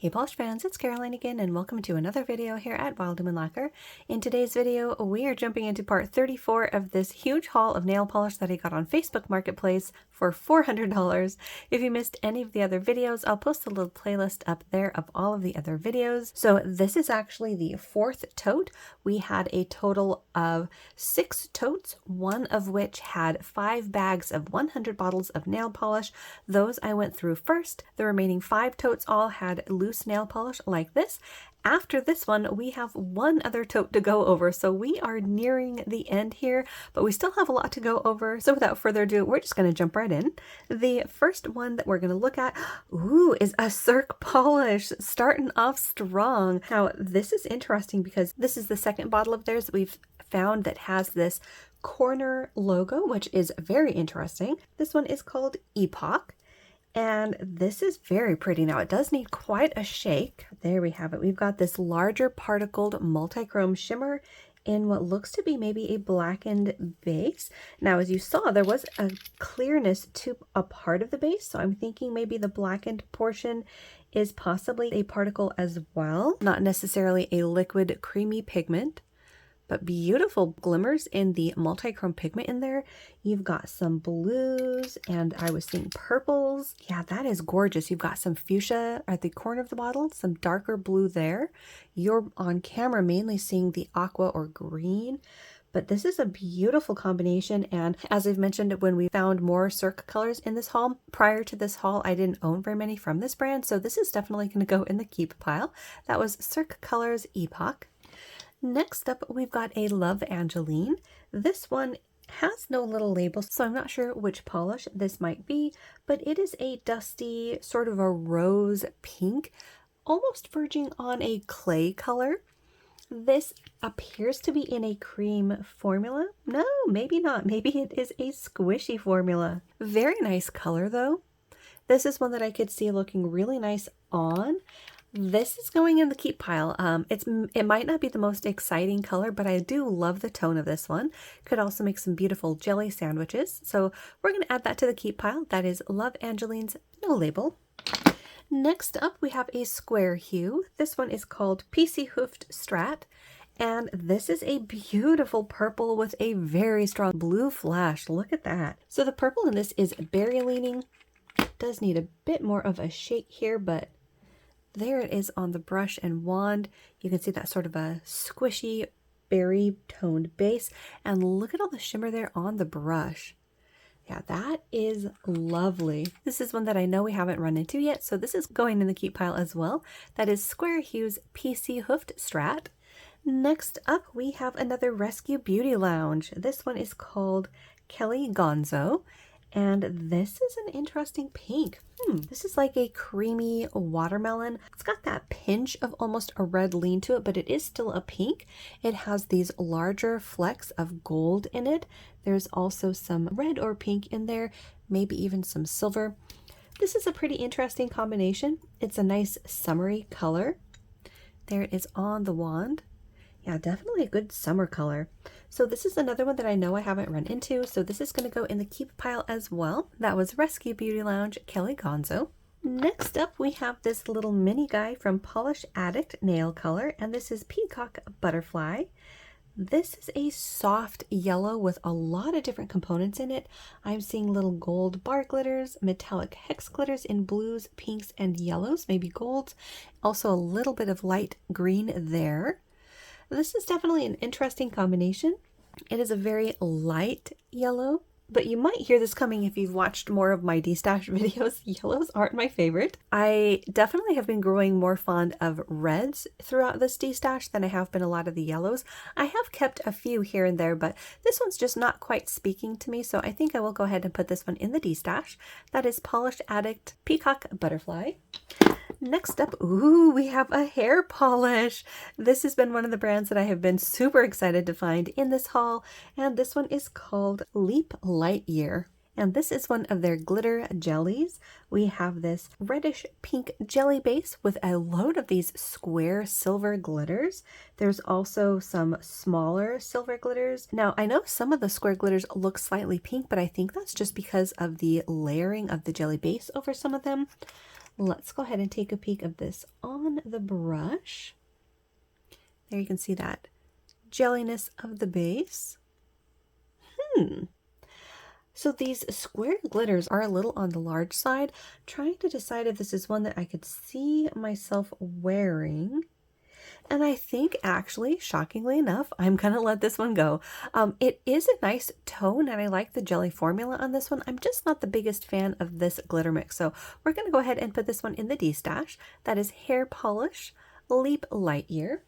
Hey polish fans, it's Caroline again and welcome to another video here at Wild Woman Lacquer. In today's video, we are jumping into part 34 of this huge haul of nail polish that I got on Facebook Marketplace for $400. If you missed any of the other videos, I'll post a little playlist up there of all of the other videos. So this is actually the fourth tote. We had a total of 6 totes, one of which had 5 bags of 100 bottles of nail polish. Those I went through first. The remaining 5 totes all had loose nail polish like this. After this one, we have one other tote to go over, so we are nearing the end here, but we still have a lot to go over. So without further ado, we're just going to jump right in. The first one that we're going to look at, is a Cirque polish, starting off strong. Now, this is interesting because this is the second bottle of theirs that we've found that has this corner logo, which is very interesting. This one is called Epoch. And this is very pretty. Now it does need quite a shake. There we have it. We've got this larger particled multi-chrome shimmer in what looks to be maybe a blackened base. Now as you saw, there was a clearness to a part of the base, so I'm thinking maybe the blackened portion is possibly a particle as well. Not necessarily a liquid creamy pigment, but beautiful glimmers in the multi-chrome pigment in there. You've got some blues and I was seeing purples. Yeah, that is gorgeous. You've got some fuchsia at the corner of the bottle, some darker blue there. You're on camera mainly seeing the aqua or green, but this is a beautiful combination. And as I've mentioned, when we found more Cirque colors in this haul, prior to this haul, I didn't own very many from this brand. So this is definitely going to go in the keep pile. That was Cirque Colors Epoch. Next up, we've got a Love Angeline. This one has no little label, so I'm not sure which polish this might be, but it is a dusty, sort of a rose pink, almost verging on a clay color. This appears to be in a cream formula. No, maybe not. Maybe it is a squishy formula. Very nice color though. This is one that I could see looking really nice on. This is going in the keep pile. It might not be the most exciting color, but I do love the tone of this one. Could also make some beautiful jelly sandwiches. So we're going to add that to the keep pile. That is Love Angeline's no label. Next up, we have a square hue. This one is called Pixie Hoofed Strat. And this is a beautiful purple with a very strong blue flash. Look at that. So the purple in this is berry leaning. It does need a bit more of a shake here, but there it is on the brush and wand. You can see that sort of a squishy berry toned base. And look at all the shimmer there on the brush. Yeah, that is lovely. This is one that I know we haven't run into yet, so this is going in the keep pile as well. That is Square Hue's PC Hoofed Strat. Next up, we have another Rescue Beauty Lounge. This one is called Kelly Gonzo. And this is an interesting pink. This is like a creamy watermelon. It's got that pinch of almost a red lean to it, but it is still a pink. It has these larger flecks of gold in it. There's also some red or pink in there, maybe even some silver. This is a pretty interesting combination. It's a nice summery color. There it is on the wand. Yeah, definitely a good summer color. So this is another one that I know I haven't run into, so this is going to go in the keep pile as well. That was Rescue Beauty Lounge Kelly Gonzo. Next up, we have this little mini guy from Polish Addict Nail Color, and this is Peacock Butterfly. This is a soft yellow with a lot of different components in it. I'm seeing little gold bar glitters, metallic hex glitters in blues, pinks, and yellows, maybe golds. Also a little bit of light green there. This is definitely an interesting combination. It is a very light yellow, but you might hear this coming if you've watched more of my destash videos. Yellows aren't my favorite. I definitely have been growing more fond of reds throughout this destash than I have been a lot of the yellows. I have kept a few here and there, but this one's just not quite speaking to me, so I think I will go ahead and put this one in the destash. That is Polished Addict Peacock Butterfly. Next up, we have a hair polish. This has been one of the brands that I have been super excited to find in this haul, and this one is called Leap Lightyear. And this is one of their glitter jellies. We have this reddish pink jelly base with a load of these square silver glitters. There's also some smaller silver glitters. Now, I know some of the square glitters look slightly pink, but I think that's just because of the layering of the jelly base over some of them. Let's go ahead and take a peek of this on the brush. There you can see that jelliness of the base. So these square glitters are a little on the large side. Trying to decide if this is one that I could see myself wearing. And I think actually, shockingly enough, I'm going to let this one go. It is a nice tone and I like the jelly formula on this one. I'm just not the biggest fan of this glitter mix. So we're going to go ahead and put this one in the D stash. That is Hair Polish Leap Lightyear.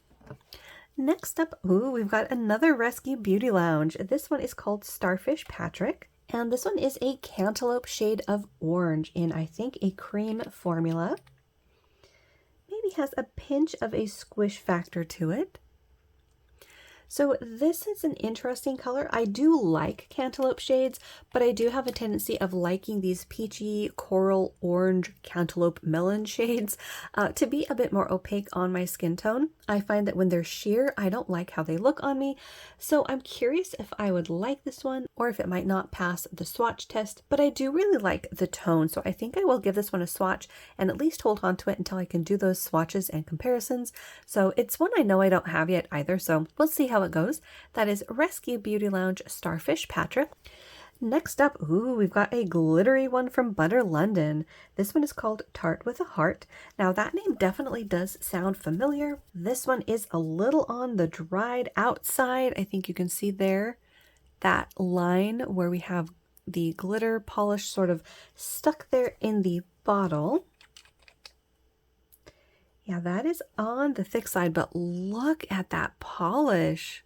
Next up, we've got another Rescue Beauty Lounge. This one is called Starfish Patrick. And this one is a cantaloupe shade of orange in, I think, a cream formula. Maybe has a pinch of a squish factor to it. So this is an interesting color. I do like cantaloupe shades, but I do have a tendency of liking these peachy, coral, orange, cantaloupe, melon shades to be a bit more opaque on my skin tone. I find that when they're sheer, I don't like how they look on me. So I'm curious if I would like this one or if it might not pass the swatch test, but I do really like the tone. So I think I will give this one a swatch and at least hold on to it until I can do those swatches and comparisons. So it's one I know I don't have yet either. So we'll see how it goes. That is Rescue Beauty Lounge Starfish Patrick. Next up, we've got a glittery one from Butter London. This one is called Tart with a Heart. Now that name definitely does sound familiar. This one is a little on the dried outside. I think you can see there that line where we have the glitter polish sort of stuck there in the bottle. Yeah, that is on the thick side, but look at that polish.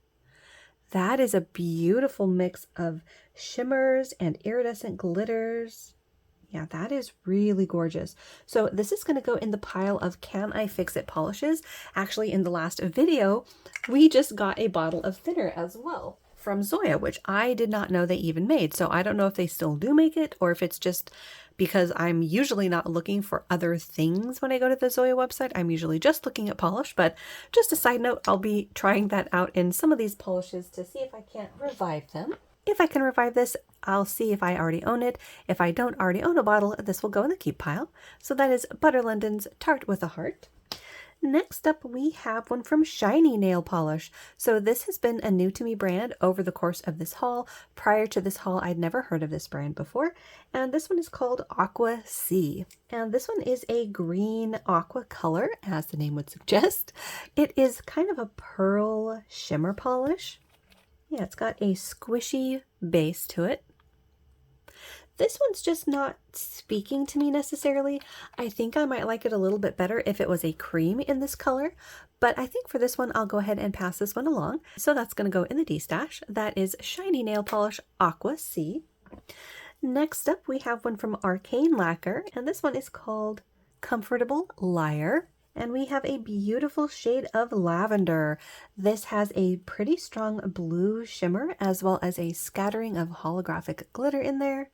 That is a beautiful mix of shimmers and iridescent glitters. Yeah, that is really gorgeous. So this is going to go in the pile of Can I Fix It polishes. Actually, in the last video, we just got a bottle of thinner as well from Zoya, which I did not know they even made. So I don't know if they still do make it or if it's just because I'm usually not looking for other things when I go to the Zoya website. I'm usually just looking at polish, but just a side note, I'll be trying that out in some of these polishes to see if I can't revive them. If I can revive this, I'll see if I already own it. If I don't already own a bottle, this will go in the keep pile. So that is Butter London's Tart with a Heart. Next up, we have one from Shiny Nail Polish. So this has been a new to me brand over the course of this haul. Prior to this haul, I'd never heard of this brand before. And this one is called Aqua Sea. And this one is a green aqua color, as the name would suggest. It is kind of a pearl shimmer polish. Yeah, it's got a squishy base to it. This one's just not speaking to me necessarily. I think I might like it a little bit better if it was a cream in this color, but I think for this one, I'll go ahead and pass this one along. So that's going to go in the D stash. That is Shiny Nail Polish Aqua Sea. Next up, we have one from Arcane Lacquer, and this one is called Comfortable Liar. And we have a beautiful shade of lavender. This has a pretty strong blue shimmer as well as a scattering of holographic glitter in there.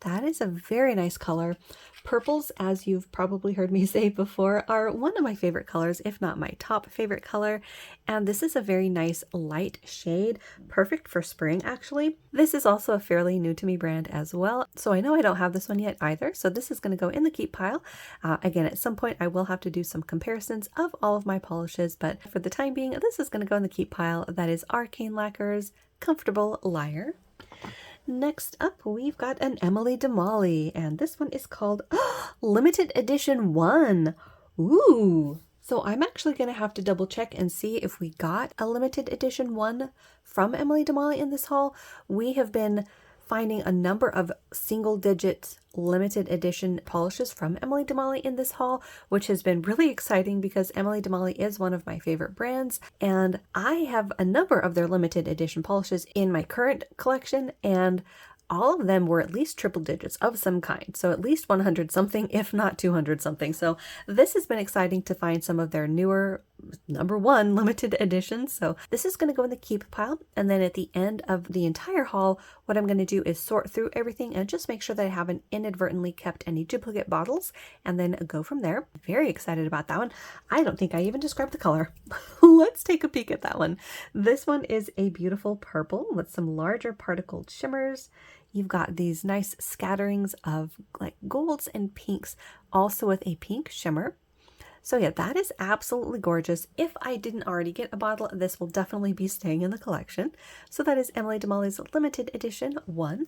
That is a very nice color. Purples, as you've probably heard me say before, are one of my favorite colors, if not my top favorite color. And this is a very nice light shade, perfect for spring actually. This is also a fairly new to me brand as well. So I know I don't have this one yet either. So this is going to go in the keep pile. Again, at some point I will have to do some comparisons of all of my polishes, but for the time being, this is going to go in the keep pile. That is Arcane Lacquer's Comfortable Liar. Next up, we've got an Emily Damali, and this one is called Limited Edition 1. Ooh! So I'm actually going to have to double check and see if we got a Limited Edition 1 from Emily Damali in this haul. We have been finding a number of single-digit limited edition polishes from Emily Damali in this haul, which has been really exciting because Emily Damali is one of my favorite brands, and I have a number of their limited edition polishes in my current collection, and all of them were at least triple digits of some kind. So at least 100 something, if not 200 something. So this has been exciting to find some of their newer #1 limited editions. So this is going to go in the keep pile. And then at the end of the entire haul, what I'm going to do is sort through everything and just make sure that I haven't inadvertently kept any duplicate bottles and then go from there. Very excited about that one. I don't think I even described the color. Let's take a peek at that one. This one is a beautiful purple with some larger particled shimmers. You've got these nice scatterings of like golds and pinks, also with a pink shimmer. So yeah, that is absolutely gorgeous. If I didn't already get a bottle, this will definitely be staying in the collection. So that is Emily DeMolly's limited edition 1.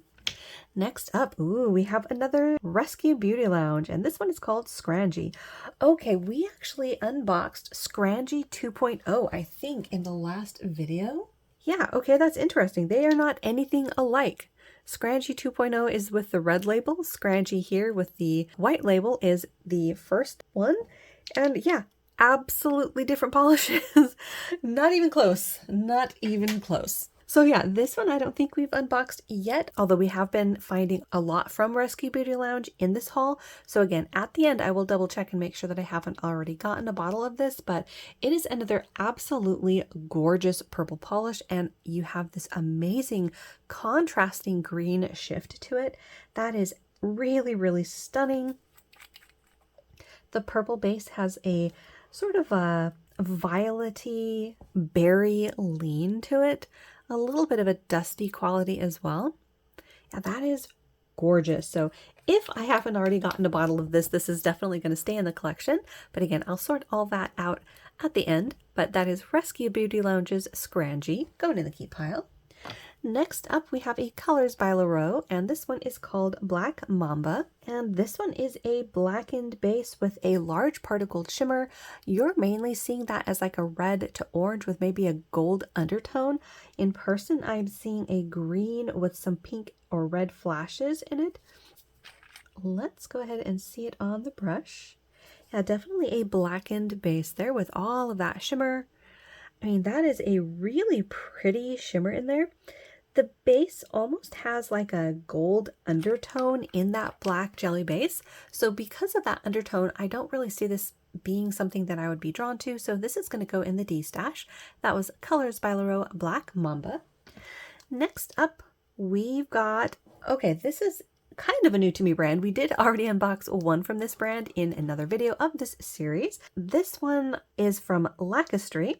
Next up, ooh, we have another Rescue Beauty Lounge, and this one is called Scrangy. Okay, we actually unboxed Scrangy 2.0, I think, in the last video. Yeah, okay, that's interesting. They are not anything alike. Scrangy 2.0 is with the red label. Scrangy here with the white label is the first one. And yeah, absolutely different polishes. Not even close. Not even close. So yeah, this one I don't think we've unboxed yet, although we have been finding a lot from Rescue Beauty Lounge in this haul. So again, at the end, I will double check and make sure that I haven't already gotten a bottle of this, but it is another absolutely gorgeous purple polish, and you have this amazing contrasting green shift to it. That is really, really stunning. The purple base has a sort of a violet-y berry lean to it. A little bit of a dusty quality as well. Yeah, that is gorgeous. So if I haven't already gotten a bottle of this, this is definitely going to stay in the collection. But again, I'll sort all that out at the end. But that is Rescue Beauty Lounge's Scrangy, going in the keep pile. Next up, we have a Colors by Laro, and this one is called Black Mamba. And this one is a blackened base with a large particled shimmer. You're mainly seeing that as like a red to orange with maybe a gold undertone. In person, I'm seeing a green with some pink or red flashes in it. Let's go ahead and see it on the brush. Yeah, definitely a blackened base there with all of that shimmer. I mean, that is a really pretty shimmer in there. The base almost has like a gold undertone in that black jelly base. So because of that undertone, I don't really see this being something that I would be drawn to. So this is going to go in the D stash. That was Colors by Laro Black Mamba. Next up, we've got, okay, this is kind of a new to me brand. We did already unbox one from this brand in another video of this series. This one is from Lacastree,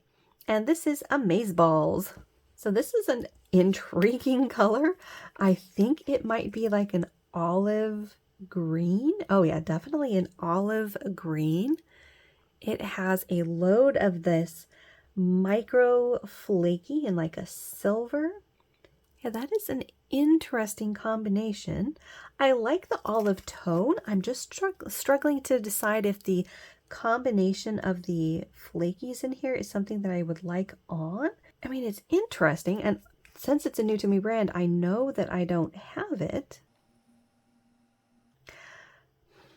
and this is Amazeballs. So this is an intriguing color. I think it might be like an olive green. Oh yeah, definitely an olive green. It has a load of this micro flaky and like a silver. Yeah, that is an interesting combination. I like the olive tone. I'm just struggling to decide if the combination of the flakies in here is something that I would like on. I mean, it's interesting, and since it's a new to me brand, I know that I don't have it.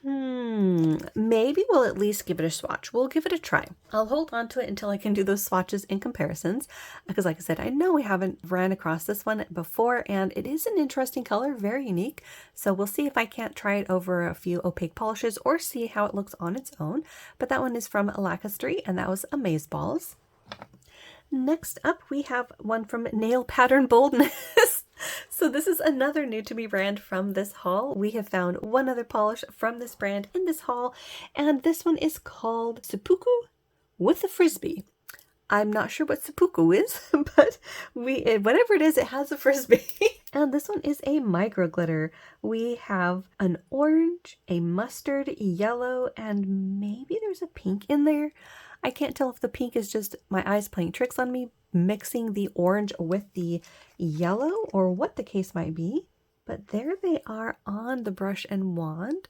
Maybe we'll at least give it a swatch. We'll give it a try. I'll hold on to it until I can do those swatches and comparisons, because like I said, I know we haven't ran across this one before, and it is an interesting color, very unique. So we'll see if I can't try it over a few opaque polishes or see how it looks on its own. But that one is from Lacastree, and that was Amazeballs. Next up, we have one from Nail Pattern Boldness. So this is another new to me brand from this haul. We have found one other polish from this brand in this haul, and this one is called Seppuku with a Frisbee. I'm not sure what seppuku is, but whatever it is, it has a frisbee. And this one is a micro glitter. We have an orange, a mustard, yellow, and maybe there's a pink in there. I can't tell if the pink is just my eyes playing tricks on me, mixing the orange with the yellow, or what the case might be. But there they are on the brush and wand.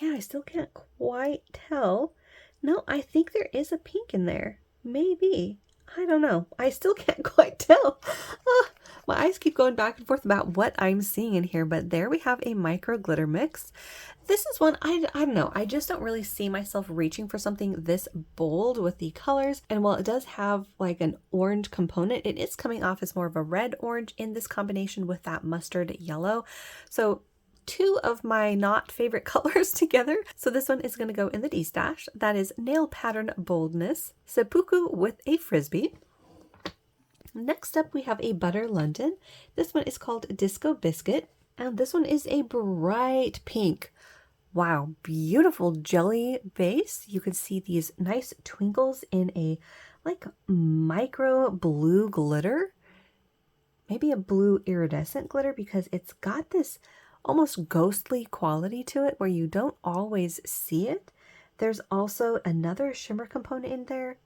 Yeah, I still can't quite tell. No, I think there is a pink in there. Maybe. I don't know. I still can't quite tell. My eyes keep going back and forth about what I'm seeing in here, but there we have a micro glitter mix. This is one, I don't know, I just don't really see myself reaching for something this bold with the colors. And while it does have like an orange component, it is coming off as more of a red orange in this combination with that mustard yellow. So two of my not favorite colors together. So this one is going to go in the D stash. That is Nail Pattern Boldness, Seppuku with a Frisbee. Next up, we have a Butter London. This one is called Disco Biscuit, and this one is a bright pink. Wow, beautiful jelly base. You can see these nice twinkles in a like micro blue glitter. maybe a blue iridescent glitter because it's got this almost ghostly quality to it where you don't always see it. There's also another shimmer component in there.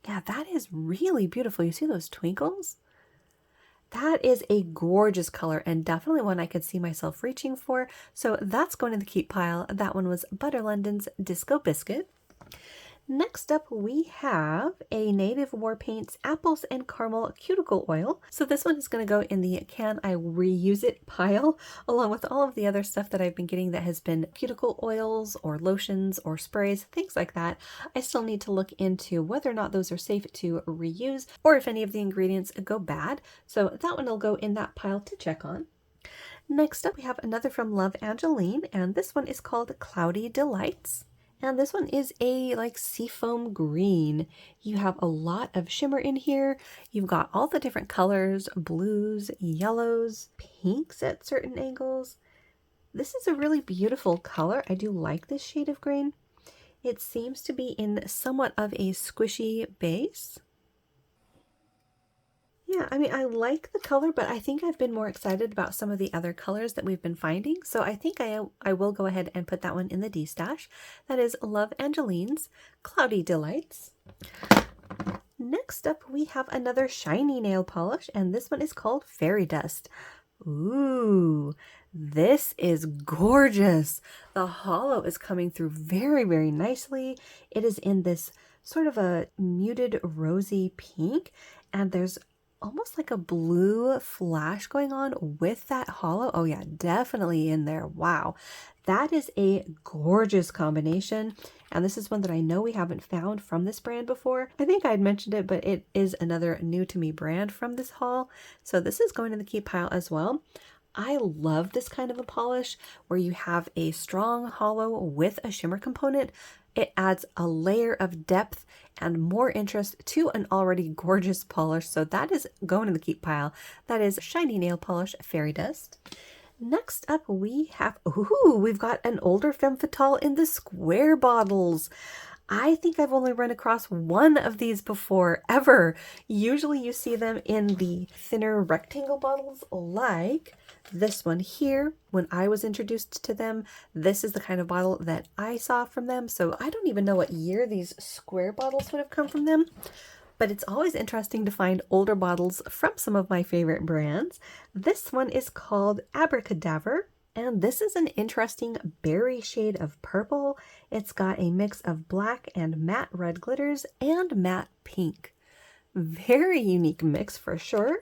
Yeah, that is really beautiful. You see those twinkles? That is a gorgeous color and definitely one I could see myself reaching for. So that's going in the keep pile. That one was Butter London's Disco Biscuit. Next up, we have a Native War Paints Apples and Caramel Cuticle Oil. So this one is going to go in the can I reuse it pile, along with all of the other stuff that I've been getting that has been cuticle oils or lotions or sprays, things like that. I still need to look into whether or not those are safe to reuse or if any of the ingredients go bad. So that one will go in that pile to check on. Next up, we have another from Love Angeline, and this one is called Cloudy Delights. And this one is a like seafoam green. You have a lot of shimmer in here. You've got all the different colors, blues, yellows, pinks at certain angles. This is a really beautiful color. I do like this shade of green. It seems to be in somewhat of a squishy base. Yeah, I mean, I like the color, but I think I've been more excited about some of the other colors that we've been finding. So I think I will go ahead and put that one in the D-stash. That is Love Angeline's Cloudy Delights. Next up, we have another shiny nail polish, and this one is called Fairy Dust. Ooh, this is gorgeous. The hollow is coming through very, very nicely. It is in this sort of a muted rosy pink, and there's almost like a blue flash going on with that hollow. Oh yeah, definitely in there. Wow. That is a gorgeous combination. And this is one that I know we haven't found from this brand before. I think I had mentioned it, but it is another new to me brand from this haul. So this is going in the keep pile as well. I love this kind of a polish where you have a strong hollow with a shimmer component. It adds a layer of depth and more interest to an already gorgeous polish. So that is going in the keep pile. That is Shiny Nail Polish Fairy Dust. Next up we have, we've got an older Femme Fatale in the square bottles. I think I've only run across one of these before, ever. Usually you see them in the thinner rectangle bottles like this one here. When I was introduced to them, this is the kind of bottle that I saw from them. So I don't even know what year these square bottles would have come from them. But it's always interesting to find older bottles from some of my favorite brands. This one is called Abracadaver. And this is an interesting berry shade of purple. It's got a mix of black and matte red glitters and matte pink. Very unique mix for sure.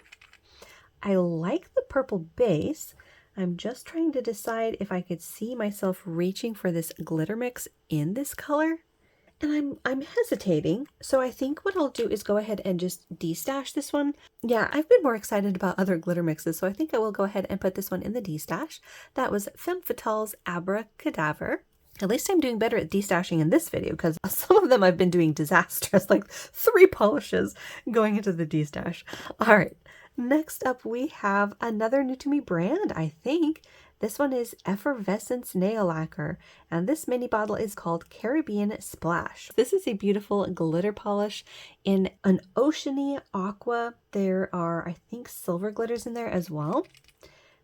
I like the purple base. I'm just trying to decide if I could see myself reaching for this glitter mix in this color. And I'm hesitating, so I think what I'll do is go ahead and just de-stash this one. Yeah, I've been more excited about other glitter mixes, so I think I will go ahead and put this one in the de-stash. That was Femme Fatale's Abracadaver. At least I'm doing better at de-stashing in this video, because some of them I've been doing disastrous, like 3 polishes going into the de-stash. All right, next up we have another new to me brand, I think. This one is Effervescence Nail Lacquer, and this mini bottle is called Caribbean Splash. This is a beautiful glitter polish in an oceany aqua. There are, I think, silver glitters in there as well.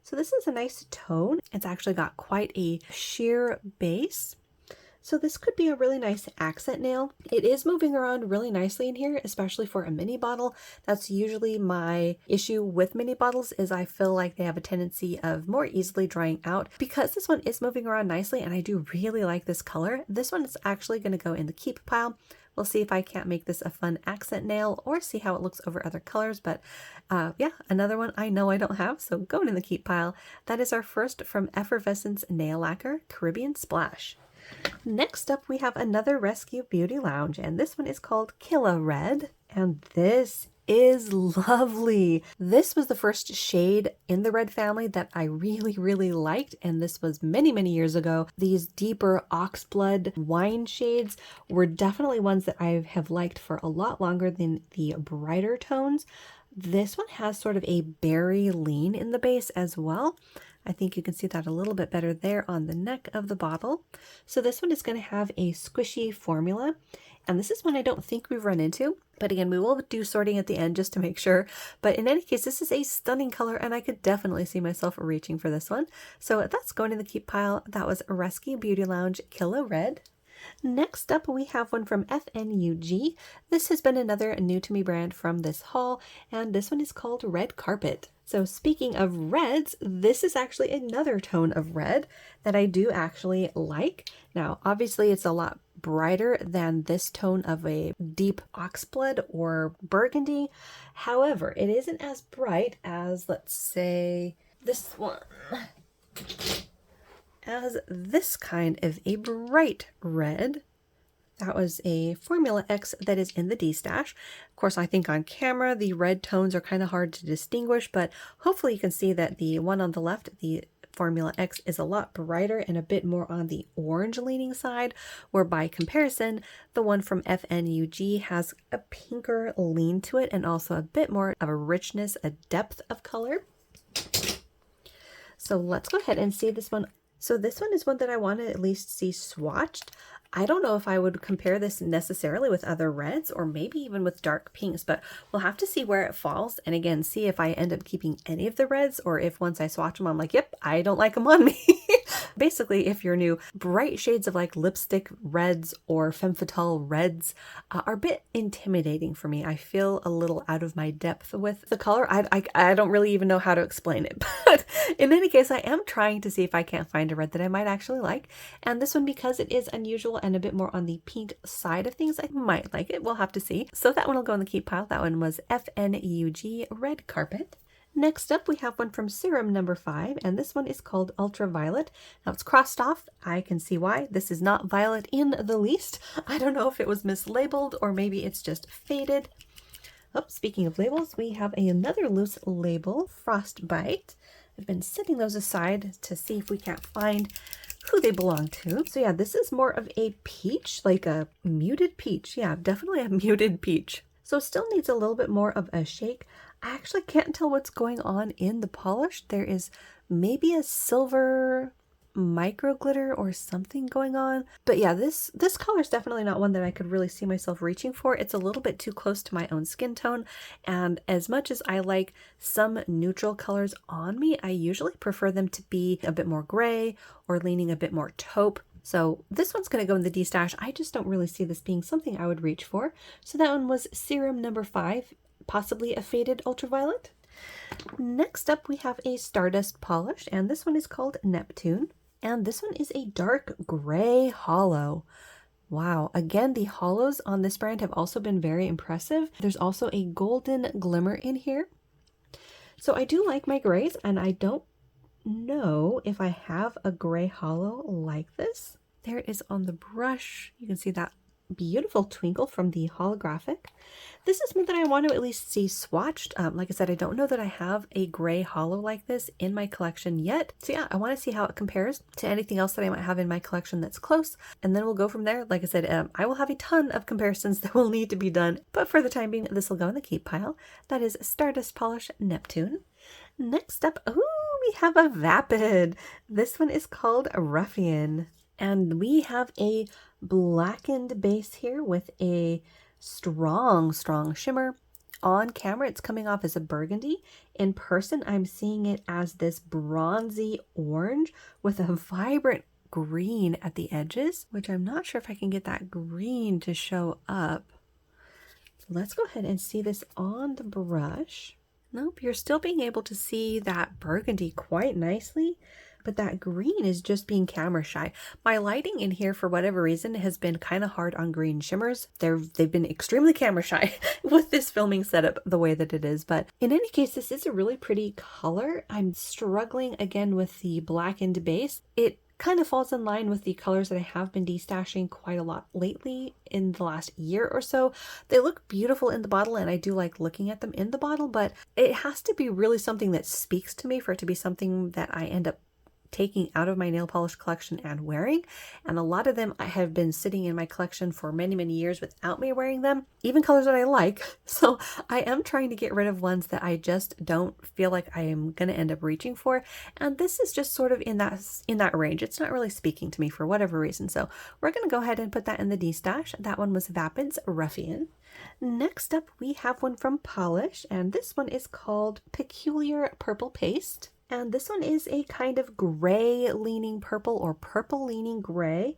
So this is a nice tone. It's actually got quite a sheer base. So this could be a really nice accent nail. It is moving around really nicely in here, especially for a mini bottle. That's usually my issue with mini bottles, is I feel like they have a tendency of more easily drying out. Because this one is moving around nicely and I do really like this color, this one is actually going to go in the keep pile. We'll see if I can't make this a fun accent nail or see how it looks over other colors. But yeah, another one I know I don't have, so going in the keep pile. That is our first from Effervescence Nail Lacquer, Caribbean Splash. Next up, we have another Rescue Beauty Lounge, and this one is called Killa Red, and this is lovely. This was the first shade in the red family that I really, really liked, and this was many, many years ago. These deeper oxblood wine shades were definitely ones that I have liked for a lot longer than the brighter tones. This one has sort of a berry lean in the base as well. I think you can see that a little bit better there on the neck of the bottle. So this one is going to have a squishy formula, and this is one I don't think we've run into. But again, we will do sorting at the end just to make sure. But in any case, this is a stunning color and I could definitely see myself reaching for this one. So that's going in the keep pile. That was Rescue Beauty Lounge Killa Red. Next up, we have one from Fnug. This has been another new to me brand from this haul, and this one is called Red Carpet. So speaking of reds, this is actually another tone of red that I do actually like. Now, obviously it's a lot brighter than this tone of a deep oxblood or burgundy. However, it isn't as bright as, let's say, this one. As this kind of a bright red. That was a Formula X that is in the D-stash. Of course, I think on camera, the red tones are kind of hard to distinguish, but hopefully you can see that the one on the left, the Formula X, is a lot brighter and a bit more on the orange leaning side, where by comparison, the one from Fnug has a pinker lean to it and also a bit more of a richness, a depth of color. So let's go ahead and see this one. So this one is one that I want to at least see swatched. I don't know if I would compare this necessarily with other reds or maybe even with dark pinks, but we'll have to see where it falls. And again, see if I end up keeping any of the reds or if once I swatch them, I'm like, yep, I don't like them on me. Basically, if you're new, bright shades of like lipstick reds or femme fatale reds are a bit intimidating for me. I feel a little out of my depth with the color. I don't really even know how to explain it. But in any case, I am trying to see if I can't find a red that I might actually like. And this one, because it is unusual and a bit more on the pink side of things, I might like it. We'll have to see. So that one will go in the keep pile. That one was Fnug Red Carpet. Next up, we have one from Serum No. 5, and this one is called Ultraviolet. Now it's crossed off. I can see why. This is not violet in the least. I don't know if it was mislabeled or maybe it's just faded. Oh, speaking of labels, we have another loose label, Frostbite. I've been setting those aside to see if we can't find who they belong to. So yeah, this is more of a peach, like a muted peach. Yeah, definitely a muted peach. So it still needs a little bit more of a shake. I actually can't tell what's going on in the polish. There is maybe a silver micro glitter or something going on. But yeah, this color is definitely not one that I could really see myself reaching for. It's a little bit too close to my own skin tone. And as much as I like some neutral colors on me, I usually prefer them to be a bit more gray or leaning a bit more taupe. So this one's going to go in the D-stash. I just don't really see this being something I would reach for. So that one was Serum No. 5, possibly a faded ultraviolet. Next up, we have a Stardust polish, and this one is called Neptune. And this one is a dark gray hollow. Wow. Again, the hollows on this brand have also been very impressive. There's also a golden glimmer in here. So I do like my grays, and I don't know if I have a gray hollow like this. There it is on the brush. You can see that beautiful twinkle from the holographic. This is one that I want to at least see swatched. Like I said, I don't know that I have a gray hollow like this in my collection yet. So yeah, I want to see how it compares to anything else that I might have in my collection that's close. And then we'll go from there. Like I said, I will have a ton of comparisons that will need to be done. But for the time being, this will go in the keep pile. That is Stardust Polish Neptune. Next up, ooh, we have a Vapid. This one is called Ruffian. And we have a blackened base here with a strong shimmer. On camera, it's coming off as a burgundy. In person, I'm seeing it as this bronzy orange with a vibrant green at the edges, which I'm not sure if I can get that green to show up. Let's go ahead and see this on the brush. Nope, you're still being able to see that burgundy quite nicely, but that green is just being camera shy. My lighting in here, for whatever reason, has been kind of hard on green shimmers. They've been extremely camera shy with this filming setup the way that it is. But in any case, this is a really pretty color. I'm struggling again with the blackened base. It kind of falls in line with the colors that I have been destashing quite a lot lately in the last year or so. They look beautiful in the bottle and I do like looking at them in the bottle, but it has to be really something that speaks to me for it to be something that I end up taking out of my nail polish collection and wearing, and a lot of them I have been sitting in my collection for many years without me wearing them, even colors that I like. So I am trying to get rid of ones that I just don't feel like I am going to end up reaching for, and this is just sort of in that range. It's not really speaking to me for whatever reason, so we're going to go ahead and put that in the D stash. That one was Vapid's Ruffian. Next up, we have one from Polish, and this one is called Peculiar Purple Paste. And this one is a kind of gray leaning purple or purple leaning gray.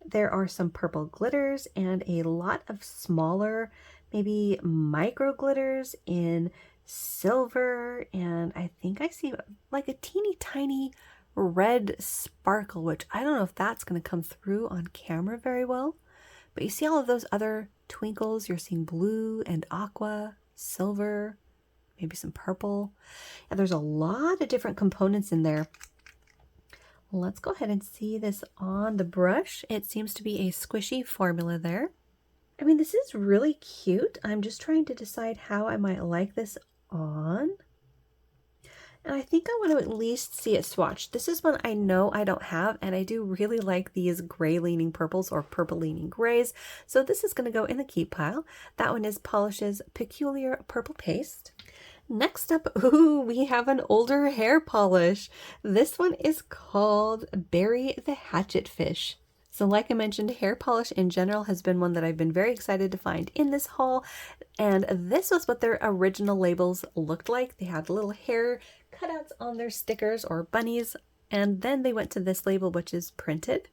There are some purple glitters and a lot of smaller, maybe micro glitters in silver. And I think I see like a teeny tiny red sparkle, which I don't know if that's going to come through on camera very well. But you see all of those other twinkles. You're seeing blue and aqua, silver, maybe some purple. And there's a lot of different components in there. Let's go ahead and see this on the brush. It seems to be a squishy formula there. I mean, this is really cute. I'm just trying to decide how I might like this on. And I think I want to at least see it swatched. This is one I know I don't have, and I do really like these gray leaning purples or purple leaning grays. So this is going to go in the keep pile. That one is Polish's Peculiar Purple Paste. Next up, ooh, we have an older hair polish. This one is called Bury the Hatchet Fish. So like I mentioned, hair polish in general has been one that I've been very excited to find in this haul. And this was what their original labels looked like. They had little hair cutouts on their stickers or bunnies. And then they went to this label, which is printed.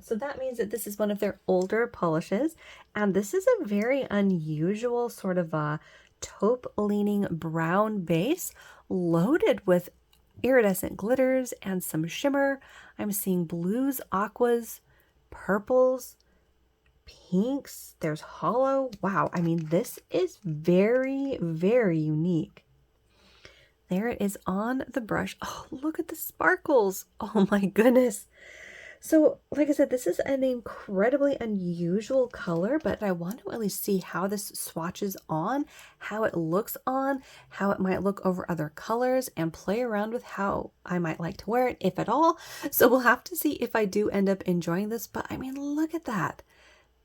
So that means that this is one of their older polishes. And this is a very unusual sort of a taupe leaning brown base loaded with iridescent glitters and some shimmer. I'm seeing blues, aquas, purples, pinks. There's hollow. Wow. I mean, this is very unique. There it is on the brush. Oh, look at the sparkles. Oh my goodness. So, like I said, this is an incredibly unusual color, but I want to at least see how this swatches on, how it looks on, how it might look over other colors, and play around with how I might like to wear it, if at all. So we'll have to see if I do end up enjoying this, but I mean, look at that.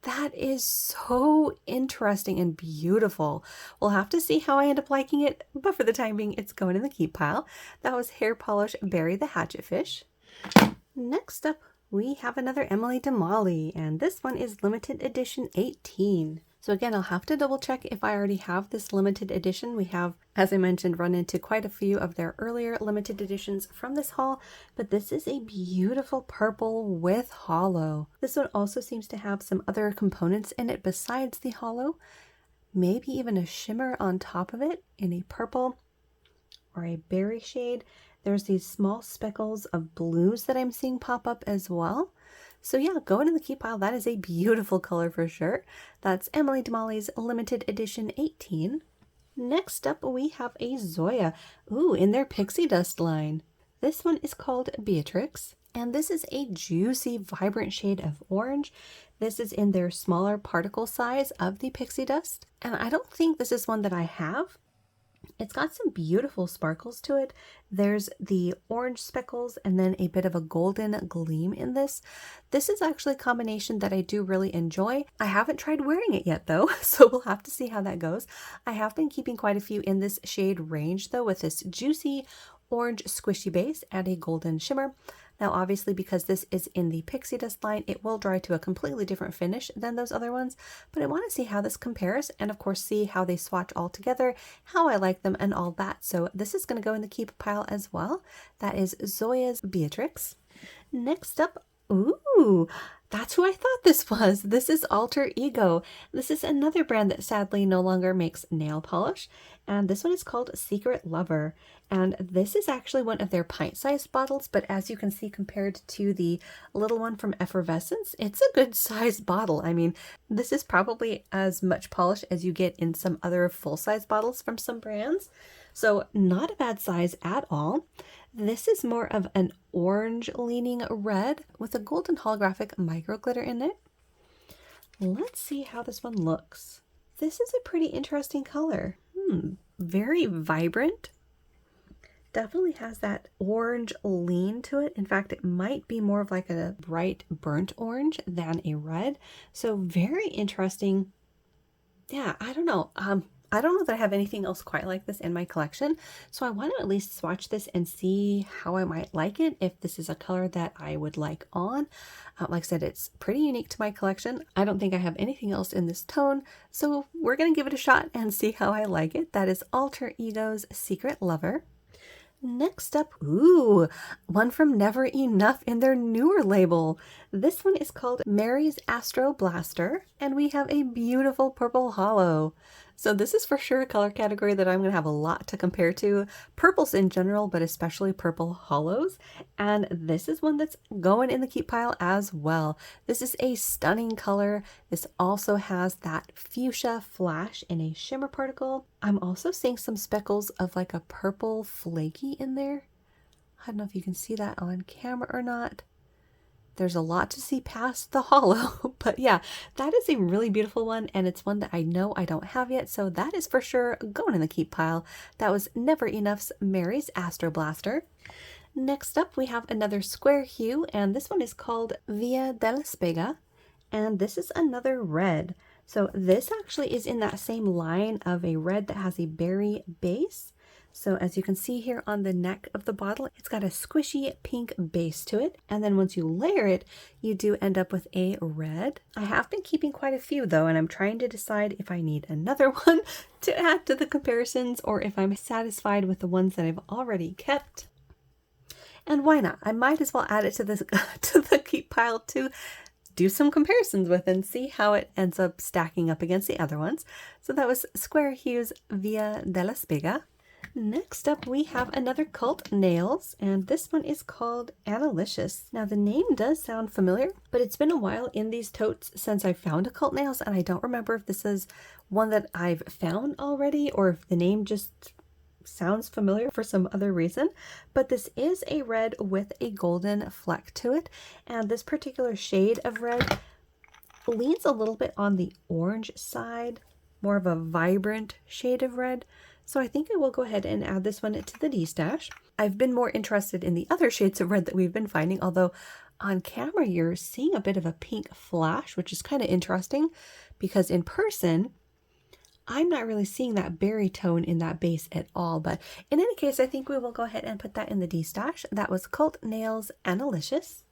That is so interesting and beautiful. We'll have to see how I end up liking it, but for the time being, it's going in the keep pile. That was Hair Polish Bury the Hatchet Fish. Next up, we have another Emily Damali, and this one is limited edition 18. So again, I'll have to double check if I already have this limited edition. We have, as I mentioned, run into quite a few of their earlier limited editions from this haul, but this is a beautiful purple with hollow. This one also seems to have some other components in it besides the hollow, maybe even a shimmer on top of it in a purple or a berry shade. There's these small speckles of blues that I'm seeing pop up as well. So yeah, going in the keep pile, that is a beautiful color for sure. That's Emily Damali's limited edition 18. Next up, we have a Zoya. Ooh, in their Pixie Dust line. This one is called Beatrix, and this is a juicy, vibrant shade of orange. This is in their smaller particle size of the Pixie Dust, and I don't think this is one that I have. It's got some beautiful sparkles to it. There's the orange speckles and then a bit of a golden gleam in this. This is actually a combination that I do really enjoy. I haven't tried wearing it yet though, so we'll have to see how that goes. I have been keeping quite a few in this shade range though, with this juicy orange squishy base and a golden shimmer. Now obviously, because this is in the Pixie Dust line, it will dry to a completely different finish than those other ones, but I want to see how this compares and of course see how they swatch all together, how I like them and all that. So this is going to go in the keep pile as well. That is Zoya's Beatrix. Next up, ooh, that's who I thought this was. This is Alter Ego. This is another brand that sadly no longer makes nail polish, and this one is called Secret Lover. And this is actually one of their pint-sized bottles, but as you can see, compared to the little one from Effervescence, it's a good sized bottle. I mean, this is probably as much polish as you get in some other full-size bottles from some brands. So not a bad size at all. This is more of an orange-leaning red with a golden holographic micro glitter in it. Let's see how this one looks. This is a pretty interesting color. Very vibrant. Definitely has that orange lean to it. In fact, it might be more of like a bright burnt orange than a red. So very interesting. Yeah, I don't know. I don't know that I have anything else quite like this in my collection. So I want to at least swatch this and see how I might like it, if this is a color that I would like on. Like I said, it's pretty unique to my collection. I don't think I have anything else in this tone. So we're going to give it a shot and see how I like it. That is Alter Ego's Secret Lover. Next up, ooh, one from Never Enough in their newer label. This one is called Mary's Astro Blaster, and we have a beautiful purple holo. So this is for sure a color category that I'm going to have a lot to compare to. Purples in general, but especially purple holos. And this is one that's going in the keep pile as well. This is a stunning color. This also has that fuchsia flash in a shimmer particle. I'm also seeing some speckles of like a purple flaky in there. I don't know if you can see that on camera or not. There's a lot to see past the holo, but yeah, that is a really beautiful one, and it's one that I know I don't have yet, so that is for sure going in the keep pile. That was Never Enough's Mary's Astro Blaster. Next up, we have another square hue, and this one is called Via della Spega, and this is another red. So this actually is in that same line of a red that has a berry base. So as you can see here on the neck of the bottle, it's got a squishy pink base to it. And then once you layer it, you do end up with a red. I have been keeping quite a few though, and I'm trying to decide if I need another one to add to the comparisons or if I'm satisfied with the ones that I've already kept. And why not? I might as well add it to this to the keep pile to do some comparisons with and see how it ends up stacking up against the other ones. So that was Square Hue's Via della Spega. Next up, we have another cult nails, and this one is called Analicious. Now, the name does sound familiar, but it's been a while in these totes since I found a cult nails, and I don't remember if this is one that I've found already or if the name just sounds familiar for some other reason. But this is a red with a golden fleck to it, and this particular shade of red leans a little bit on the orange side, more of a vibrant shade of red. So I think I will go ahead and add this one to the D-stash. I've been more interested in the other shades of red that we've been finding, although on camera you're seeing a bit of a pink flash, which is kind of interesting because in person, I'm not really seeing that berry tone in that base at all. But in any case, I think we will go ahead and put that in the D-stash. That was Cult Nails Analicious.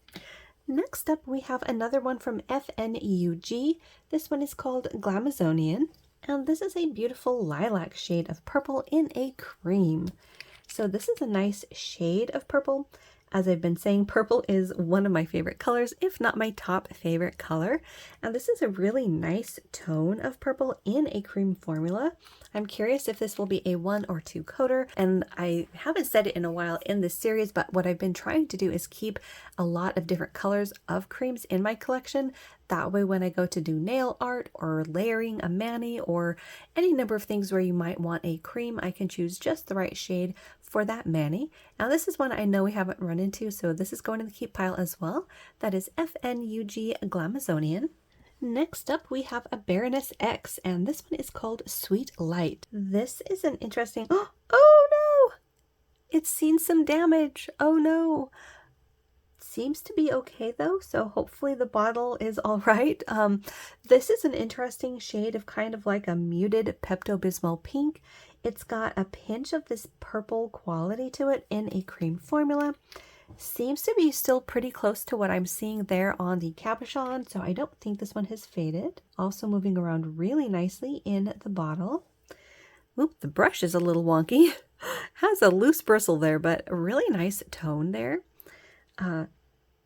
Next up, we have another one from Fnug. This one is called Glamazonian. And this is a beautiful lilac shade of purple in a cream. So this is a nice shade of purple. As I've been saying, purple is one of my favorite colors, if not my top favorite color. And this is a really nice tone of purple in a cream formula. I'm curious if this will be a 1 or 2 coater, and I haven't said it in a while in this series, but what I've been trying to do is keep a lot of different colors of creams in my collection. That way when I go to do nail art or layering a mani or any number of things where you might want a cream, I can choose just the right shade for that mani. Now this is one I know we haven't run into, so this is going in the keep pile as well. That is Fnug Glamazonian. Next up, we have a Baroness X, and this one is called Sweet Light. This is an interesting... Oh no! It's seen some damage. Oh no! Seems to be okay though, so hopefully the bottle is all right. This is an interesting shade of kind of like a muted Pepto-Bismol pink. It's got a pinch of this purple quality to it in a cream formula. Seems to be still pretty close to what I'm seeing there on the cabochon, so I don't think this one has faded. Also moving around really nicely in the bottle. Oop, the brush is a little wonky. Has a loose bristle there, but a really nice tone there.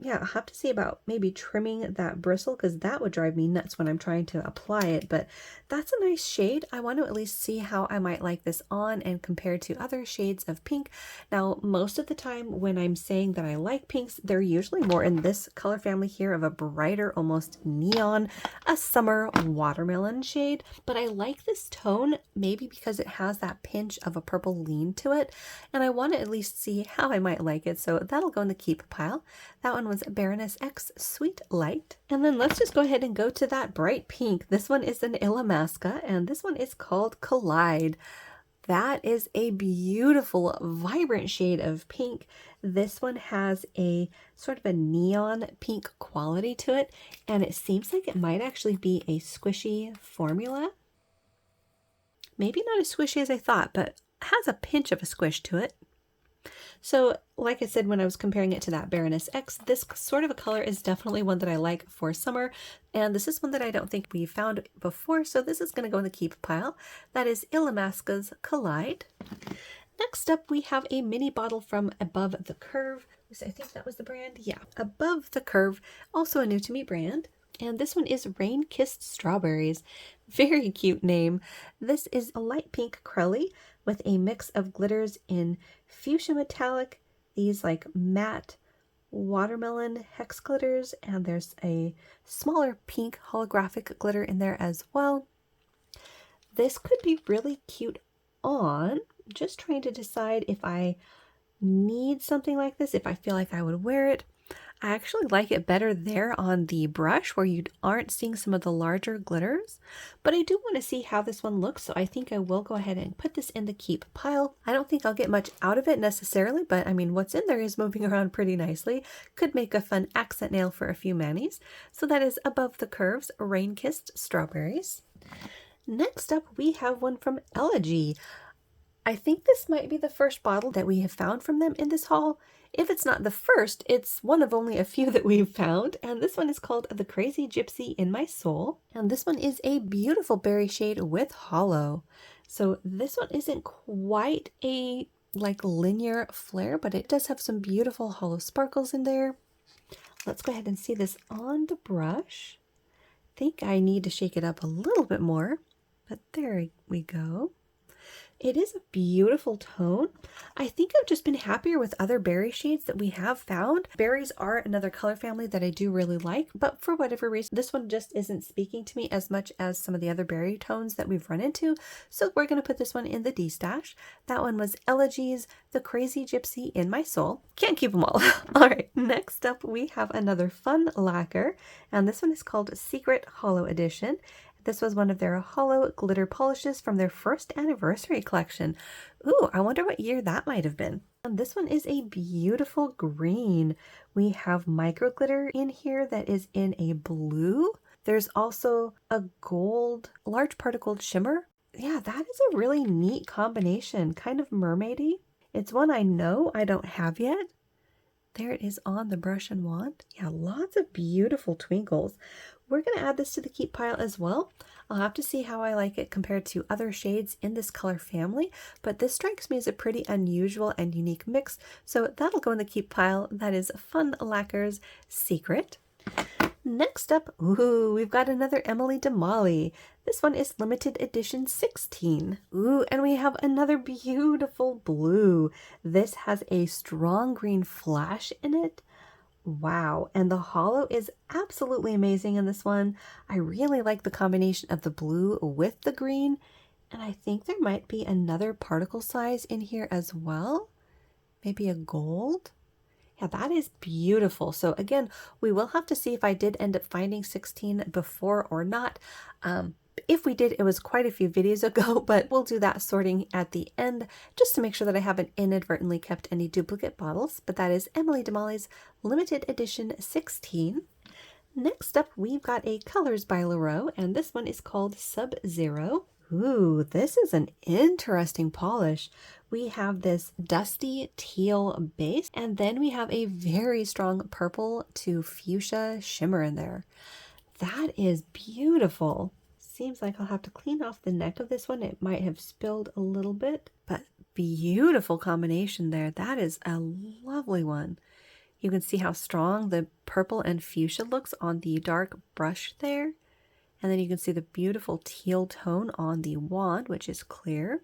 Yeah, I'll have to see about maybe trimming that bristle because that would drive me nuts when I'm trying to apply it, but that's a nice shade. I want to at least see how I might like this on and compare to other shades of pink. Now, most of the time when I'm saying that I like pinks, they're usually more in this color family here of a brighter, almost neon, a summer watermelon shade, but I like this tone maybe because it has that pinch of a purple lean to it, and I want to at least see how I might like it, so that'll go in the keep pile. That one was Baroness X Sweet Light. And then let's just go ahead and go to that bright pink. This one is an Illamasqua, and this one is called Collide. That is a beautiful, vibrant shade of pink. This one has a sort of a neon pink quality to it, and it seems like it might actually be a squishy formula. Maybe not as squishy as I thought, but has a pinch of a squish to it. So like I said, when I was comparing it to that Baroness X, this sort of a color is definitely one that I like for summer. And this is one that I don't think we found before, so this is going to go in the keep pile. That is Illamasqua's Collide. Next up, we have a mini bottle from Above the Curve. I think that was the brand. Yeah, Above the Curve, also a new to me brand. And this one is Rain Kissed Strawberries. Very cute name. This is a light pink Crelly with a mix of glitters in fuchsia metallic, these like matte watermelon hex glitters, and there's a smaller pink holographic glitter in there as well. This could be really cute on. Just trying to decide if I need something like this, if I feel like I would wear it. I actually like it better there on the brush where you aren't seeing some of the larger glitters, but I do want to see how this one looks, so I think I will go ahead and put this in the keep pile. I don't think I'll get much out of it necessarily, but I mean, what's in there is moving around pretty nicely. Could make a fun accent nail for a few manis. So that is Above the Curves Rain Kissed Strawberries. Next up, we have one from Elegy. I think this might be the first bottle that we have found from them in this haul. If it's not the first, it's one of only a few that we've found, and this one is called The Crazy Gypsy in My Soul, and this one is a beautiful berry shade with hollow. So this one isn't quite a like linear flare, but it does have some beautiful hollow sparkles in there. Let's go ahead and see this on the brush. I think I need to shake it up a little bit more, but there we go. It is a beautiful tone. I think I've just been happier with other berry shades that we have found. Berries are another color family that I do really like, but for whatever reason, this one just isn't speaking to me as much as some of the other berry tones that we've run into. So we're going to put this one in the D stash. That one was Elegy's The Crazy Gypsy in My Soul. Can't keep them all. All right, next up we have another fun lacquer, and this one is called Secret Hollow Edition. This was one of their hollow glitter polishes from their first anniversary collection. Ooh, I wonder what year that might have been. And this one is a beautiful green. We have micro glitter in here that is in a blue. There's also a gold, large particled shimmer. Yeah, that is a really neat combination, kind of mermaidy. It's one I know I don't have yet. There it is on the brush and wand. Yeah, lots of beautiful twinkles. We're going to add this to the keep pile as well. I'll have to see how I like it compared to other shades in this color family, but this strikes me as a pretty unusual and unique mix, so that'll go in the keep pile. That is Fun Lacquer's Secret. Next up, ooh, we've got another Emily DeMolly. This one is limited edition 16. Ooh, and we have another beautiful blue. This has a strong green flash in it. Wow, and the hollow is absolutely amazing in this one. I really like the combination of the blue with the green, and I think there might be another particle size in here as well. Maybe a gold. Yeah, that is beautiful. So again, we will have to see if I did end up finding 16 before or not. If we did, it was quite a few videos ago, but we'll do that sorting at the end just to make sure that I haven't inadvertently kept any duplicate bottles. But that is Emily DeMolly's limited edition 16. Next up, we've got a Colors by Laro, and this one is called Sub-Zero. Ooh, this is an interesting polish. We have this dusty teal base, and then we have a very strong purple to fuchsia shimmer in there. That is beautiful. Seems like I'll have to clean off the neck of this one. It might have spilled a little bit, but beautiful combination there. That is a lovely one. You can see how strong the purple and fuchsia looks on the dark brush there. And then you can see the beautiful teal tone on the wand, which is clear.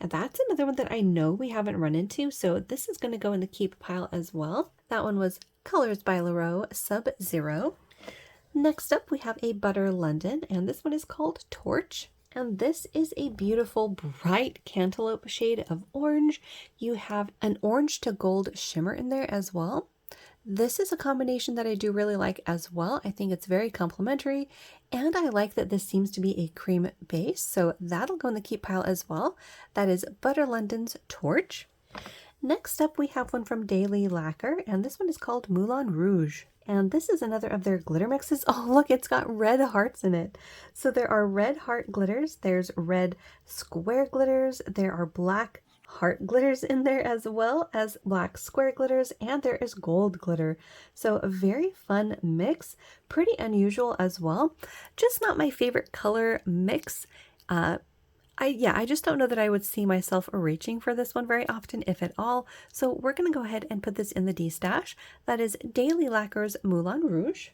And that's another one that I know we haven't run into, so this is going to go in the keep pile as well. That one was Colors by Laro Sub-Zero. Next up, we have a Butter London, and this one is called Torch. And this is a beautiful bright cantaloupe shade of orange. You have an orange to gold shimmer in there as well. This is a combination that I do really like as well. I think it's very complimentary, And I like that this seems to be a cream base, so that'll go in the keep pile as well. That is Butter London's Torch. Next up, we have one from Daily Lacquer, and this one is called Moulin Rouge. And this is another of their glitter mixes. Oh, look, it's got red hearts in it. So there are red heart glitters, there's red square glitters, there are black heart glitters in there as well as black square glitters, and there is gold glitter. So a very fun mix, pretty unusual as well. Just not my favorite color mix. I just don't know that I would see myself reaching for this one very often, if at all. So we're going to go ahead and put this in the D stash. That is Daily Lacquer's Moulin Rouge.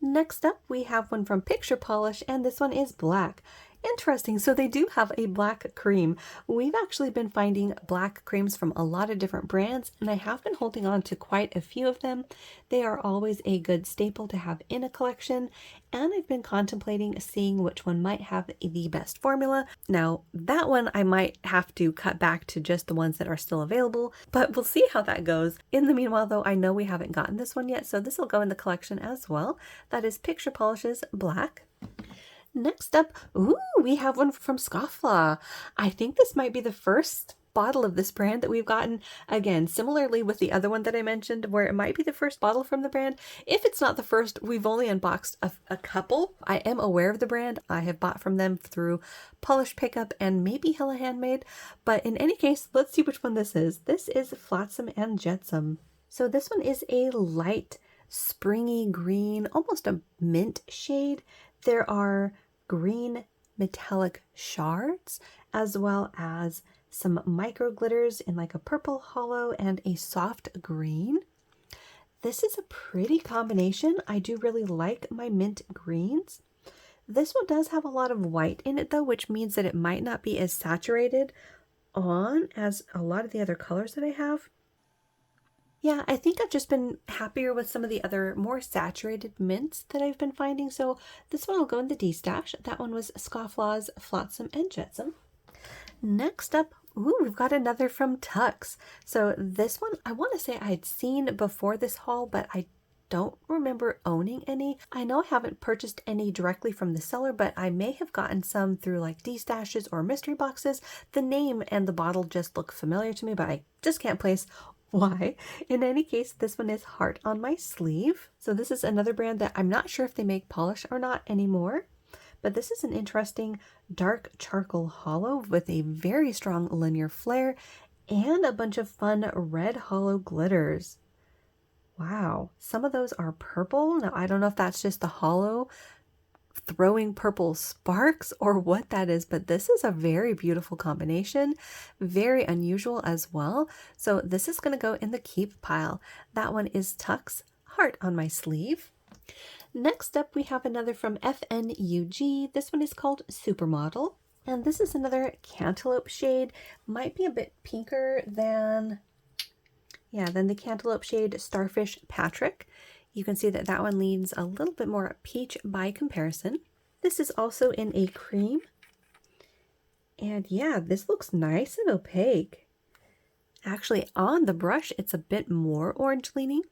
Next up, we have one from Pixie Polish, and this one is black. Interesting, so they do have a black cream. We've actually been finding black creams from a lot of different brands, and I have been holding on to quite a few of them. They are always a good staple to have in a collection, and I've been contemplating seeing which one might have the best formula. Now, that one I might have to cut back to just the ones that are still available, but we'll see how that goes. In the meanwhile, though, I know we haven't gotten this one yet, so this will go in the collection as well. That is Pixie Polish's Black. Next up, ooh, we have one from Scrofflaw. I think this might be the first bottle of this brand that we've gotten. Again, similarly with the other one that I mentioned, where it might be the first bottle from the brand. If it's not the first, we've only unboxed a couple. I am aware of the brand. I have bought from them through Polish Pickup and maybe Hella Handmade. But in any case, let's see which one this is. This is Flotsam and Jetsam. So this one is a light, springy green, almost a mint shade. There are green metallic shards, as well as some micro glitters in like a purple hollow and a soft green. This is a pretty combination. I do really like my mint greens. This one does have a lot of white in it though, which means that it might not be as saturated on as a lot of the other colors that I have. Yeah, I think I've just been happier with some of the other more saturated mints that I've been finding. So this one will go in the D stash. That one was Scrofflaw's Flotsam and Jetsam. Next up, ooh, we've got another from Tux. So this one, I want to say I had seen before this haul, but I don't remember owning any. I know I haven't purchased any directly from the seller, but I may have gotten some through like D-stashes or mystery boxes. The name and the bottle just look familiar to me, but I just can't place why. In any case, this one is Heart on My Sleeve. So this is another brand that I'm not sure if they make polish or not anymore, but this is an interesting dark charcoal hollow with a very strong linear flare and a bunch of fun red hollow glitters. Wow, some of those are purple. Now, I don't know if that's just the hollow throwing purple sparks or what that is, but this is a very beautiful combination, very unusual as well. So this is going to go in the keep pile. That one is Tux Heart on My Sleeve. Next up, we have another from Fnug. This one is called Supermodel, and this is another cantaloupe shade. Might be a bit pinker than the cantaloupe shade Starfish Patrick. You can see that that one leans a little bit more peach by comparison. This is also in a cream. And yeah, this looks nice and opaque. Actually, on the brush, it's a bit more orange leaning.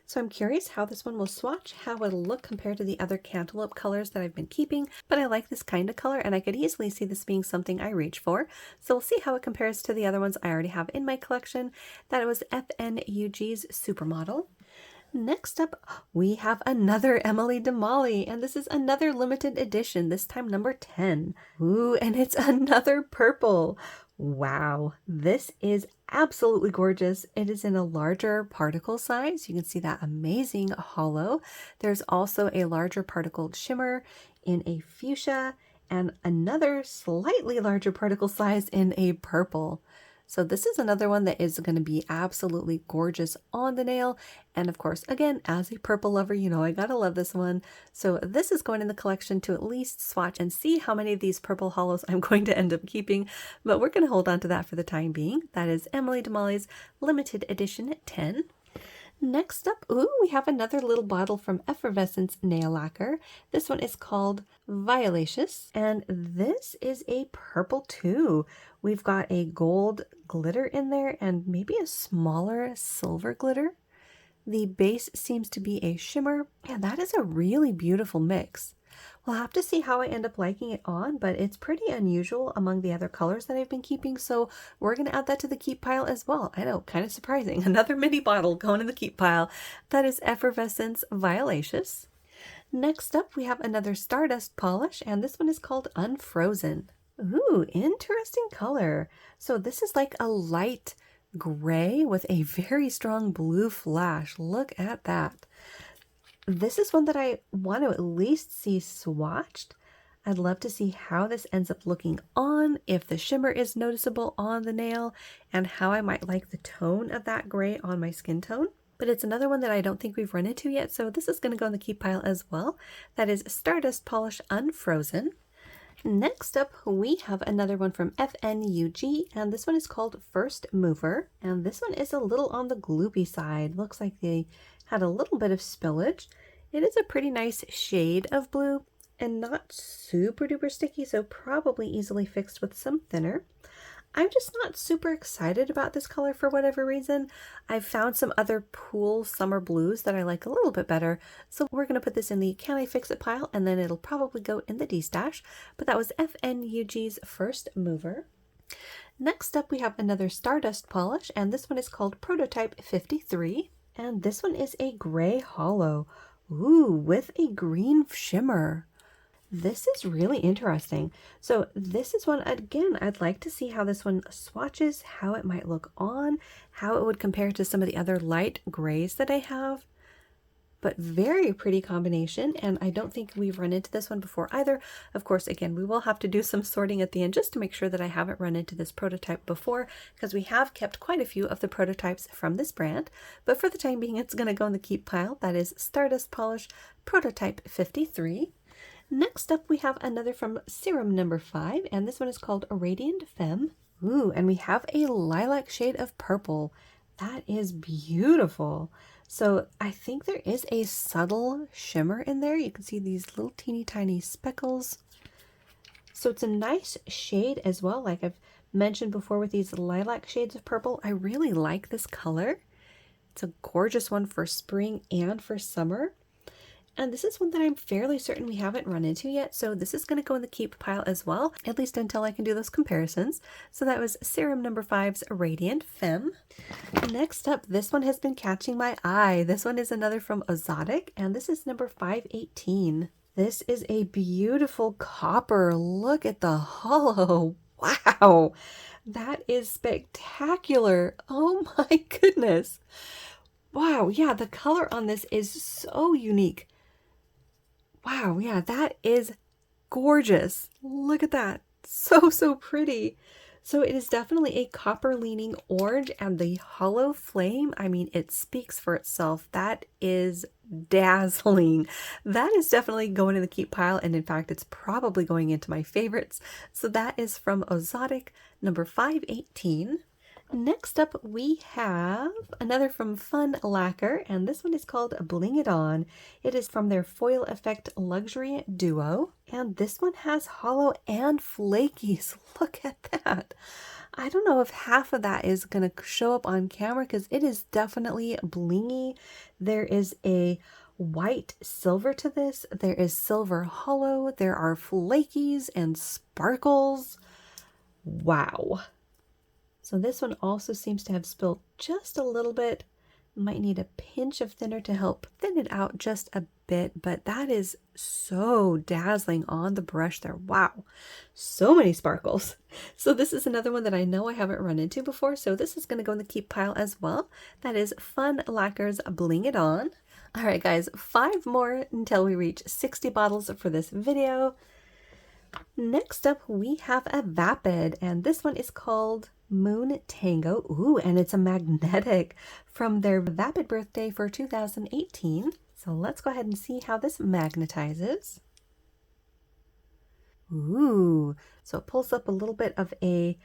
So I'm curious how this one will swatch, how it'll look compared to the other cantaloupe colors that I've been keeping. But I like this kind of color, and I could easily see this being something I reach for. So we'll see how it compares to the other ones I already have in my collection. That was Fnug's Supermodel. Next up, we have another Emily de Molly, and this is another limited edition, this time number 10. Ooh, and it's another purple. Wow, this is absolutely gorgeous. It is in a larger particle size. You can see that amazing hollow. There's also a larger particled shimmer in a fuchsia and another slightly larger particle size in a purple. So this is another one that is going to be absolutely gorgeous on the nail. And of course, again, as a purple lover, you know I gotta love this one. So this is going in the collection to at least swatch and see how many of these purple hollows I'm going to end up keeping. But we're going to hold on to that for the time being. That is Emily de Molly's limited edition 10. Next up, ooh, we have another little bottle from Effervescence Nail Lacquer. This one is called Violaceous, and this is a purple too. We've got a gold glitter in there and maybe a smaller silver glitter. The base seems to be a shimmer, and that is a really beautiful mix. We'll have to see how I end up liking it on, but it's pretty unusual among the other colors that I've been keeping, so we're going to add that to the keep pile as well. I know, kind of surprising. Another mini bottle going in the keep pile. That is Effervescence Violaceous. Next up, we have another Stardust polish, and this one is called Unfrozen. Ooh, interesting color. So this is like a light gray with a very strong blue flash. Look at that. This is one that I want to at least see swatched. I'd love to see how this ends up looking on, if the shimmer is noticeable on the nail, and how I might like the tone of that gray on my skin tone. But it's another one that I don't think we've run into yet, so this is going to go in the keep pile as well. That is Stardust Polish Unfrozen. Next up, we have another one from Fnug, and this one is called First Mover. And this one is a little on the gloopy side. Looks like they had a little bit of spillage. It is a pretty nice shade of blue and not super duper sticky, so probably easily fixed with some thinner. I'm just not super excited about this color for whatever reason. I've found some other pool summer blues that I like a little bit better, so we're going to put this in the Can I Fix It pile, and then it'll probably go in the D-stash. But that was Fnug's First Mover. Next up, we have another Stardust polish, and this one is called Prototype 53, and this one is a gray hollow. Ooh, with a green shimmer. This is really interesting. So this is one, again, I'd like to see how this one swatches, how it might look on, how it would compare to some of the other light grays that I have. But very pretty combination, and I don't think we've run into this one before either. Of course, again, we will have to do some sorting at the end just to make sure that I haven't run into this prototype before, because we have kept quite a few of the prototypes from this brand. But for the time being, it's going to go in the keep pile. That is Stardust Polish Prototype 53. Next up, we have another from Serum No. 5, and this one is called Radiant Femme. Ooh, and we have a lilac shade of purple. That is beautiful. So I think there is a subtle shimmer in there. You can see these little teeny tiny speckles. So it's a nice shade as well. Like I've mentioned before with these lilac shades of purple, I really like this color. It's a gorgeous one for spring and for summer. And this is one that I'm fairly certain we haven't run into yet, so this is going to go in the keep pile as well, at least until I can do those comparisons. So that was Serum No. 5's Radiant Femme. Next up, this one has been catching my eye. This one is another from Addict, and this is number 518. This is a beautiful copper. Look at the hollow. Wow, that is spectacular. Oh my goodness. Wow, yeah, the color on this is so unique. Wow, yeah, that is gorgeous. Look at that. So pretty. So it is definitely a copper leaning orange, and the hollow flame, I mean, it speaks for itself. That is dazzling. That is definitely going in the keep pile, and in fact, it's probably going into my favorites. So that is from Addict, number 518. Next up, we have another from Fun Lacquer, and this one is called Bling It On. It is from their Foil Effect Luxury Duo, and this one has hollow and flakies. Look at that. I don't know if half of that is going to show up on camera because it is definitely blingy. There is a white silver to this. There is silver hollow. There are flakies and sparkles. Wow. So this one also seems to have spilled just a little bit. Might need a pinch of thinner to help thin it out just a bit, but that is so dazzling on the brush there. Wow, so many sparkles. So this is another one that I know I haven't run into before, so this is going to go in the keep pile as well. That is Fun Lacquer's Bling It On. All right, guys, 5 more until we reach 60 bottles for this video. Next up, we have a Vapid, and this one is called Moon Tango. Ooh, and it's a magnetic from their Vapid birthday for 2018. So let's go ahead and see how this magnetizes. Ooh, so it pulls up a little bit of a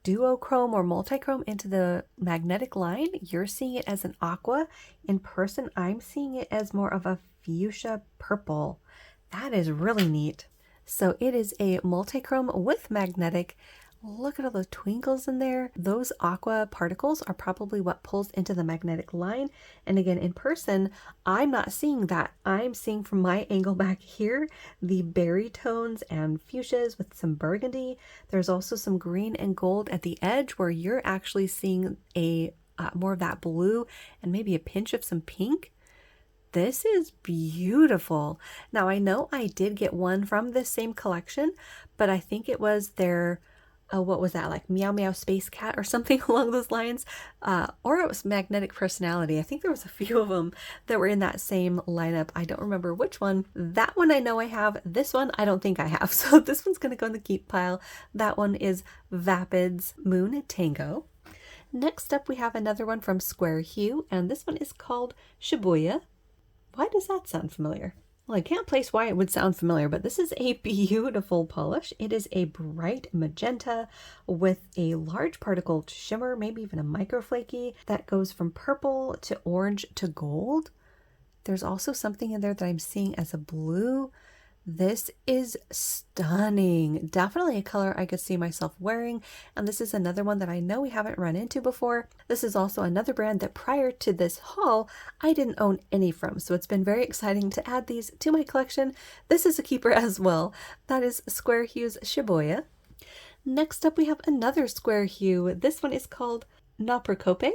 duochrome or multichrome into the magnetic line. You're seeing it as an aqua. In person, I'm seeing it as more of a fuchsia purple. That is really neat. So it is a multichrome with magnetic Look at all those twinkles in there. Those aqua particles are probably what pulls into the magnetic line. And again, in person, I'm not seeing that. I'm seeing from my angle back here, the berry tones and fuchsias with some burgundy. There's also some green and gold at the edge where you're actually seeing a more of that blue and maybe a pinch of some pink. This is beautiful. Now I know I did get one from this same collection, but I think it was their what was that, like Meow Meow Space Cat or something along those lines, or it was Magnetic Personality. I think there was a few of them that were in that same lineup. I don't remember which one. That one I know I have. This one I don't think I have, so this one's going to go in the keep pile. That one is Vapid's Moon Tango. Next up we have another one from Square Hue, and this one is called Shibuya. Why does that sound familiar? Well, I can't place why it would sound familiar, but this is a beautiful polish. It is a bright magenta with a large particled shimmer, maybe even a microflaky, that goes from purple to orange to gold. There's also something in there that I'm seeing as a blue. This is stunning. Definitely a color I could see myself wearing. And this is another one that I know we haven't run into before. This is also another brand that prior to this haul, I didn't own any from. So it's been very exciting to add these to my collection. This is a keeper as well. That is Square Hue's Shibuya. Next up, we have another Square Hue. This one is called Naprocope.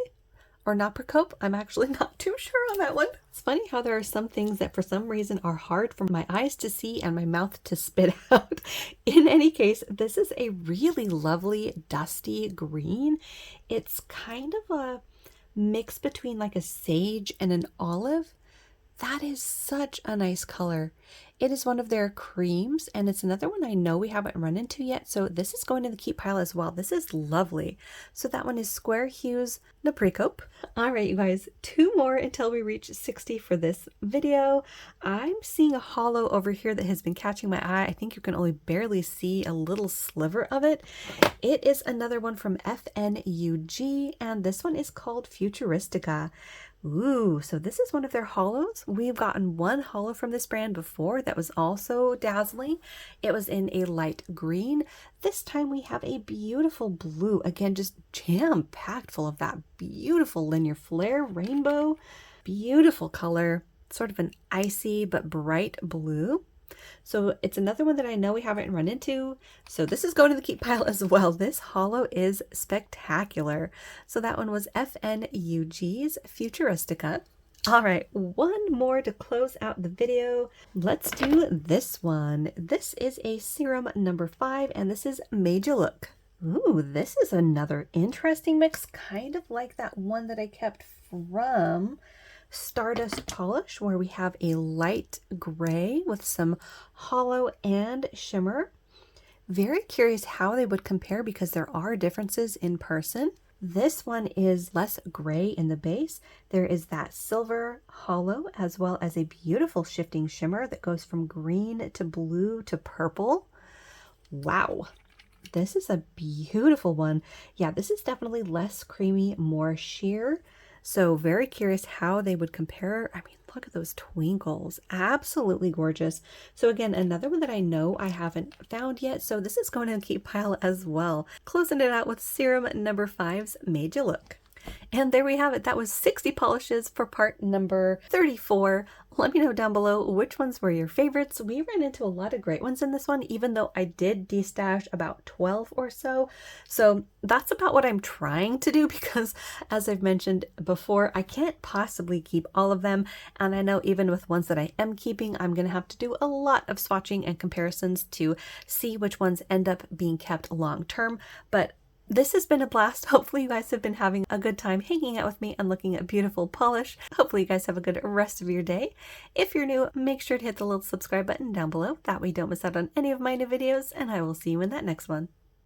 Or Naprocope. I'm actually not too sure on that one. It's funny how there are some things that for some reason are hard for my eyes to see and my mouth to spit out. In any case, this is a really lovely dusty green. It's kind of a mix between like a sage and an olive. That is such a nice color. It is one of their creams, and it's another one I know we haven't run into yet, so this is going in the keep pile as well. This is lovely. So that one is Square Hue's Naprocope. All right, you guys, 2 more until we reach 60 for this video. I'm seeing a hollow over here that has been catching my eye. I think you can only barely see a little sliver of it. It is another one from Fnug, and this one is called Futuristica. Ooh, so this is one of their hollows. We've gotten one hollow from this brand before that was also dazzling. It was in a light green. This time we have a beautiful blue. Again, just jam-packed full of that beautiful linear flare rainbow. Beautiful color, sort of an icy but bright blue. So it's another one that I know we haven't run into. So this is going to the keep pile as well. This hollow is spectacular. So that one was Fnug's Futuristica. All right, one more to close out the video. Let's do this one. This is a serum number 5, and this is Made Ya Look. Ooh, this is another interesting mix, kind of like that one that I kept from Stardust Polish, where we have a light gray with some hollow and shimmer. Very curious how they would compare because there are differences in person. This one is less gray in the base. There is that silver hollow as well as a beautiful shifting shimmer that goes from green to blue to purple. Wow. This is a beautiful one. Yeah, this is definitely less creamy, more sheer. So very curious how they would compare. I mean, look at those twinkles. Absolutely gorgeous. So again, another one that I know I haven't found yet. So this is going in the keep pile as well. Closing it out with serum number 5's Made Ya Look. And there we have it. That was 60 polishes for part number 34. Let me know down below which ones were your favorites. We ran into a lot of great ones in this one, even though I did destash about 12 or so. So that's about what I'm trying to do because, as I've mentioned before, I can't possibly keep all of them. And I know even with ones that I am keeping, I'm going to have to do a lot of swatching and comparisons to see which ones end up being kept long term. But this has been a blast. Hopefully you guys have been having a good time hanging out with me and looking at beautiful polish. Hopefully you guys have a good rest of your day. If you're new, make sure to hit the little subscribe button down below. That way you don't miss out on any of my new videos, and I will see you in that next one.